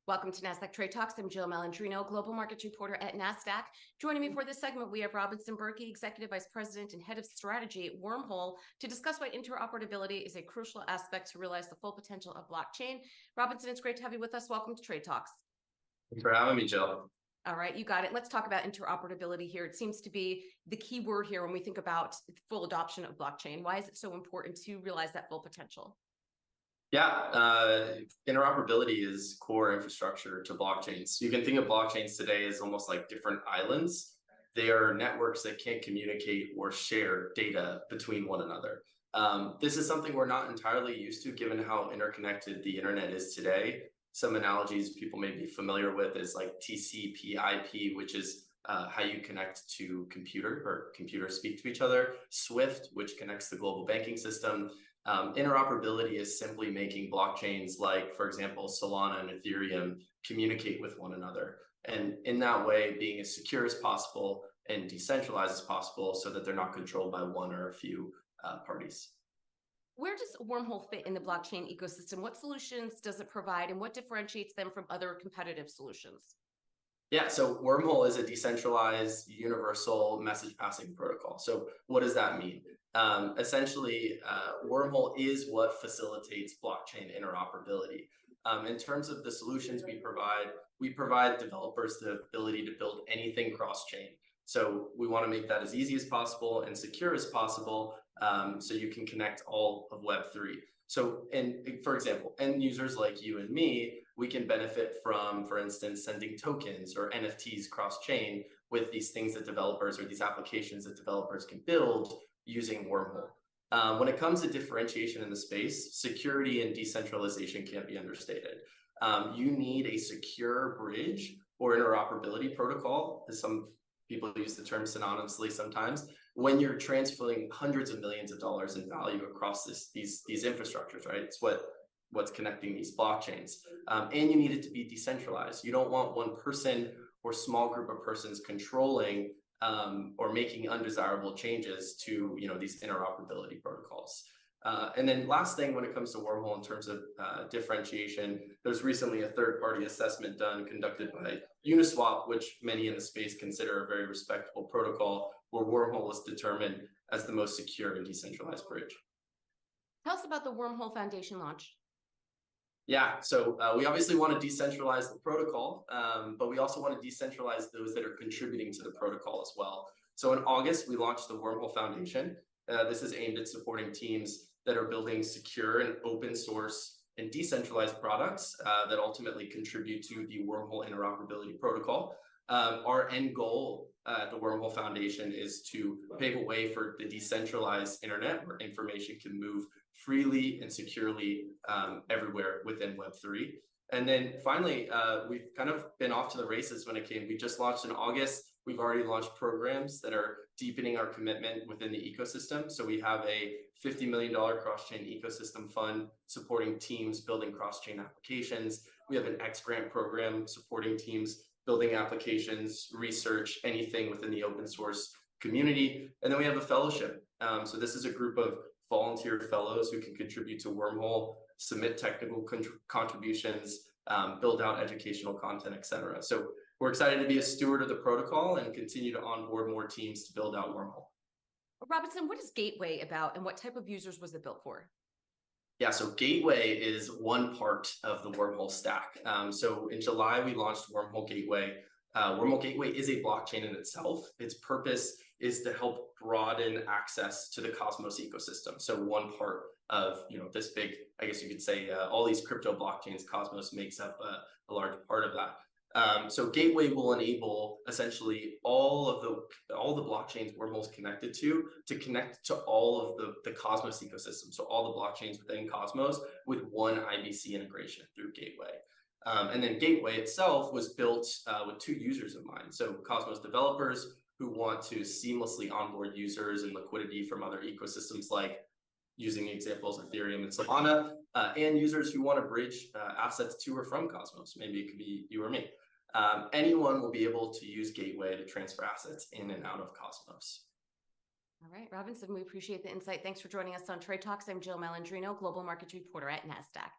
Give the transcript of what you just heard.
Welcome to Nasdaq TradeTalks. I'm Jill Malandrino, Global Markets Reporter at Nasdaq. Joining me for this segment, we have Burkey, Executive Vice President and Head of Strategy at Wormhole, to discuss why interoperability is a crucial aspect to realize the full potential of blockchain. Robinson, it's great to have you with us. Welcome to Trade Talks. Thanks for having me, Jill. All right, you got it. Let's talk about interoperability here. It seems to be the key word here when we think about full adoption of blockchain. Why is it so important to realize that full potential? Yeah, interoperability is core infrastructure to blockchains. You can think of blockchains today as almost like different islands. They are networks that can't communicate or share data between one another. This is something we're not entirely used to given how interconnected the internet is today. Some analogies people may be familiar with is like TCP/IP, which is how you connect to computer or computers speak to each other. SWIFT, which connects the global banking system. Interoperability is simply making blockchains like, for example, Solana and Ethereum communicate with one another. And in that way, being as secure as possible and decentralized as possible so that they're not controlled by one or a few parties. Where does Wormhole fit in the blockchain ecosystem? What solutions does it provide and what differentiates them from other competitive solutions? Yeah, so Wormhole is a decentralized universal message passing protocol. So what does that mean? Essentially, Wormhole is what facilitates blockchain interoperability. In terms of the solutions we provide developers the ability to build anything cross-chain. So we want to make that as easy as possible and secure as possible, so you can connect all of Web3. So, for example, end users like you and me, we can benefit from, for instance, sending tokens or NFTs cross-chain with these things that developers or these applications that developers can build using Wormhole. When it comes to differentiation in the space, security and decentralization can't be understated. You need a secure bridge or interoperability protocol, as some people use the term synonymously sometimes, when you're transferring hundreds of millions of dollars in value across these infrastructures, right? It's what's connecting these blockchains. And you need it to be decentralized. You don't want one person or small group of persons controlling or making undesirable changes to these interoperability protocols. And then last thing, when it comes to Wormhole in terms of differentiation, there's recently a third-party assessment conducted by Uniswap, which many in the space consider a very respectable protocol, where Wormhole was determined as the most secure and decentralized bridge. Tell us about the Wormhole Foundation launch. Yeah, so we obviously want to decentralize the protocol, but we also want to decentralize those that are contributing to the protocol as well. So in August, we launched the Wormhole Foundation. This is aimed at supporting teams that are building secure and open source and decentralized products that ultimately contribute to the Wormhole interoperability protocol. Our end goal at the Wormhole Foundation is to pave a way for the decentralized internet where information can move freely and securely everywhere within Web3. And then finally, we've kind of been off to the races when it came. We just launched in August. We've already launched programs that are deepening our commitment within the ecosystem. So we have a $50 million cross-chain ecosystem fund supporting teams building cross-chain applications. We have an X grant program supporting teams building applications, research, anything within the open source community. And then we have a fellowship. So this is a group of volunteer fellows who can contribute to Wormhole, submit technical contributions, build out educational content, etc. So we're excited to be a steward of the protocol and continue to onboard more teams to build out Wormhole. Robinson, what is Gateway about and what type of users was it built for? Yeah, so Gateway is one part of the Wormhole stack. So in July, we launched Wormhole Gateway. Wormhole Gateway is a blockchain in itself. Its purpose is to help broaden access to the Cosmos ecosystem. So one part of this big, I guess you could say, all these crypto blockchains, Cosmos makes up a large part of that. So Gateway will enable essentially all the blockchains Wormhole's connected to connect to all of the Cosmos ecosystem. So all the blockchains within Cosmos with one IBC integration through Gateway. And then Gateway itself was built with two users in mind. So Cosmos developers who want to seamlessly onboard users and liquidity from other ecosystems, like using examples of Ethereum and Solana, and users who want to bridge assets to or from Cosmos. Maybe it could be you or me. Anyone will be able to use Gateway to transfer assets in and out of Cosmos. All right, Robinson, we appreciate the insight. Thanks for joining us on Trade Talks. I'm Jill Malandrino, Global Markets Reporter at Nasdaq.